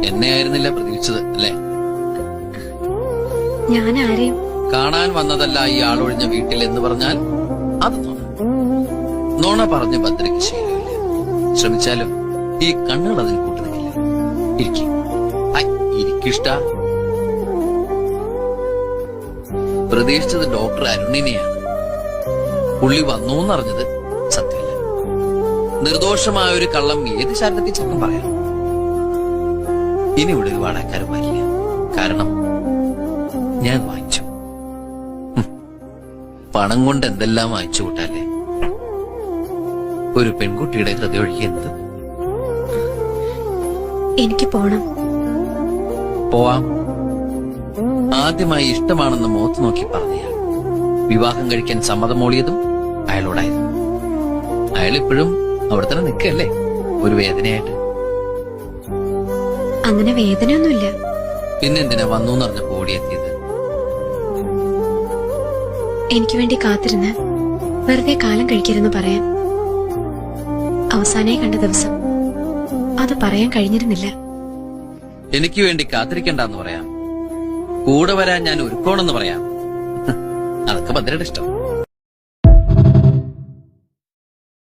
എന്നെ ആയിരുന്നില്ല പ്രതീക്ഷിച്ചത് അല്ലേ? ഞാൻ ആരെയും കാണാൻ വന്നതല്ല ഈ ആളൊഴിഞ്ഞ വീട്ടിൽ എന്ന് പറഞ്ഞാൽ അത് നോണ പറഞ്ഞ് ഭദ്രയ്ക്ക് ശീലമില്ല. ശ്രമിച്ചാലും ഈ കണ്ണുകൾ അതിന് കൂട്ടുനിൽക്കില്ല. ഇരിക്കിഷ്ട. പ്രതീക്ഷിച്ചത് ഡോക്ടർ അരുണിനെയാണ്. പുള്ളി വന്നു എന്നറിഞ്ഞത് സത്യമില്ല. നിർദോഷമായ ഒരു കള്ളം ഏത് ശാരദത്തിൽ ചെറുപ്പം പറയാം. ഇനി ഇവിടെ ഒരുപാട് ആൾക്കാർ വരില്ല. കാരണം ഞാൻ വാങ്ങിച്ചു. പണം കൊണ്ട് എന്തെല്ലാം വാങ്ങിച്ചു കൂട്ടല്ലേ. ഒരു പെൺകുട്ടിയുടെ ഹൃദയം ഒഴുകി എന്ത്. എനിക്ക് പോണം. പോവാം. ആദ്യമായി ഇഷ്ടമാണെന്ന് മുഖത്ത് നോക്കി പറഞ്ഞയാൾ വിവാഹം കഴിക്കാൻ സമ്മതമോളിയതും അയാളോടായിരുന്നു. അയാൾ ഇപ്പോഴും അവിടെ തന്നെ നിൽക്കല്ലേ, ഒരു വേദനയായിട്ട്. അങ്ങനെ വേദനയൊന്നുമില്ല. പിന്നെന്തിനാ വന്നു എന്നറിഞ്ഞപ്പോ ഓടിയെത്തിയത്? എനിക്ക് വേണ്ടി കാത്തിരുന്ന് വെറുതെ കാലം കഴിക്കരുന്ന് പറയാൻ. അവസാനമായി കണ്ട ദിവസം അത് പറയാൻ കഴിഞ്ഞിരുന്നില്ല. എനിക്ക് വേണ്ടി കാത്തിരിക്കണ്ടെന്ന് പറയാം, കൂടെ വരാൻ ഞാൻ ഒരുക്കോണെന്ന് പറയാം. അതൊക്കെ ഭദ്രയുടെ ഇഷ്ടം.